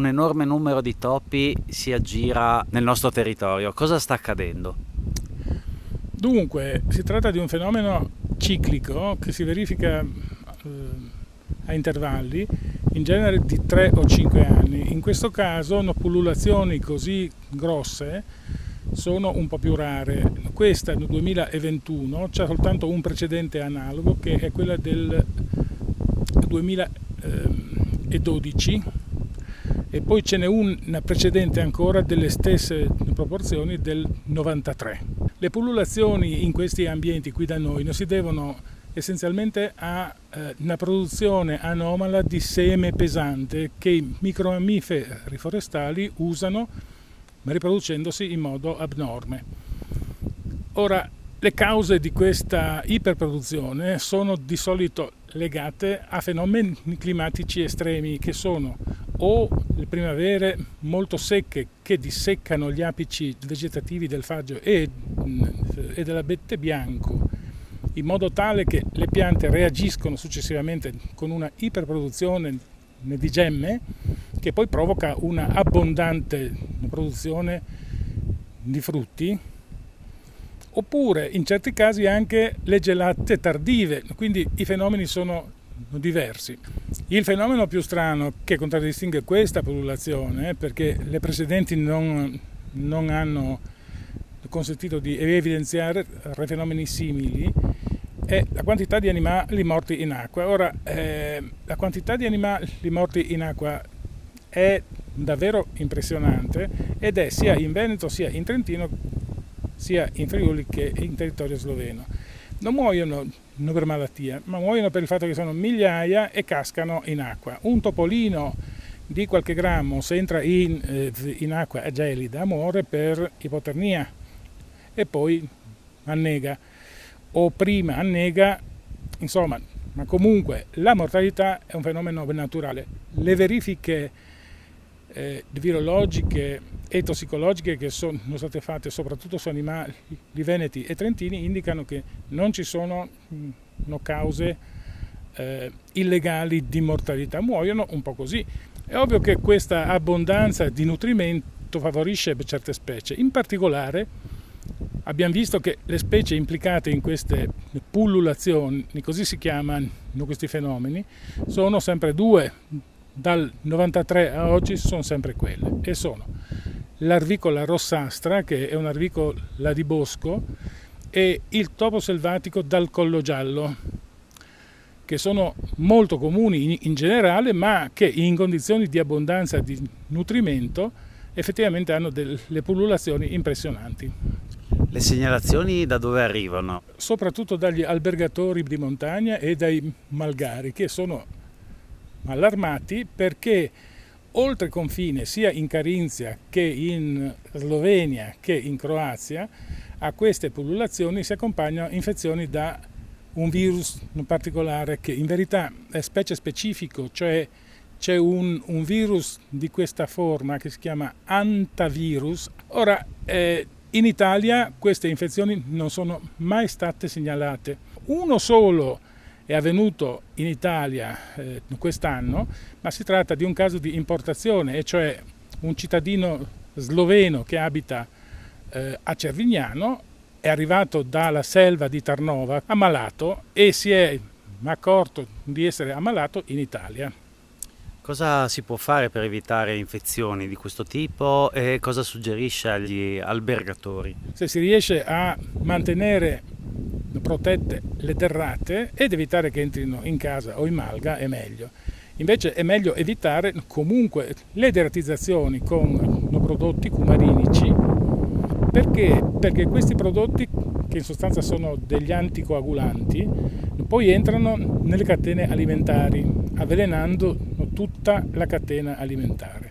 un enorme numero di topi si aggira nel nostro territorio. Cosa sta accadendo? Dunque, si tratta di un fenomeno ciclico che si verifica a intervalli, in genere di 3 o 5 anni. In questo caso, pullulazioni così grosse sono un po' più rare. Questa nel 2021 c'è soltanto un precedente analogo, che è quella del 2012, e poi ce n'è una precedente ancora delle stesse proporzioni del 93. Le pullulazioni in questi ambienti qui da noi non si devono essenzialmente a una produzione anomala di seme pesante che i micromammiferi forestali usano, riproducendosi in modo abnorme. Ora, le cause di questa iperproduzione sono di solito legate a fenomeni climatici estremi, che sono o le primavere molto secche che disseccano gli apici vegetativi del faggio e dell'abete bianco, in modo tale che le piante reagiscono successivamente con una iperproduzione di gemme, che poi provoca una abbondante produzione di frutti, oppure in certi casi anche le gelate tardive, quindi i fenomeni sono diversi. Il fenomeno più strano che contraddistingue questa pullulazione, perché le precedenti non hanno consentito di evidenziare fenomeni simili, è la quantità di animali morti in acqua. Ora, la quantità di animali morti in acqua è davvero impressionante, ed è sia in Veneto, sia in Trentino, sia in Friuli che in territorio sloveno. Non muoiono non per malattia, ma muoiono per il fatto che sono migliaia e cascano in acqua. Un topolino di qualche grammo, se entra in acqua gelida, muore per ipotermia e poi annega, o prima annega, insomma, ma comunque la mortalità è un fenomeno naturale. Le verifiche virologiche e tossicologiche che sono state fatte soprattutto su animali veneti e trentini indicano che non ci sono cause illegali di mortalità, muoiono un po' così. È ovvio che questa abbondanza di nutrimento favorisce certe specie. In particolare abbiamo visto che le specie implicate in queste pullulazioni, così si chiamano questi fenomeni, sono sempre due. Dal 93 a oggi sono sempre quelle, e sono l'arvicola rossastra, che è un'arvicola di bosco, e il topo selvatico dal collo giallo, che sono molto comuni in generale, ma che in condizioni di abbondanza di nutrimento effettivamente hanno delle pullulazioni impressionanti. Le segnalazioni da dove arrivano? Soprattutto dagli albergatori di montagna e dai malgari, che sono allarmati perché oltre confine, sia in Carinzia che in Slovenia che in Croazia, a queste pullulazioni si accompagnano infezioni da un virus in particolare, che in verità è specie specifico, cioè c'è un virus di questa forma che si chiama antavirus. Ora, in Italia queste infezioni non sono mai state segnalate. Uno solo è avvenuto in Italia quest'anno, ma si tratta di un caso di importazione, e cioè un cittadino sloveno che abita a Cervignano è arrivato dalla selva di Tarnova ammalato e si è accorto di essere ammalato in Italia. Cosa si può fare per evitare infezioni di questo tipo e cosa suggerisce agli albergatori? Se si riesce a mantenere protette le terrate ed evitare che entrino in casa o in malga, è meglio. Invece è meglio evitare comunque le deratizzazioni con prodotti cumarinici, perché questi prodotti, che in sostanza sono degli anticoagulanti, poi entrano nelle catene alimentari, avvelenando tutta la catena alimentare.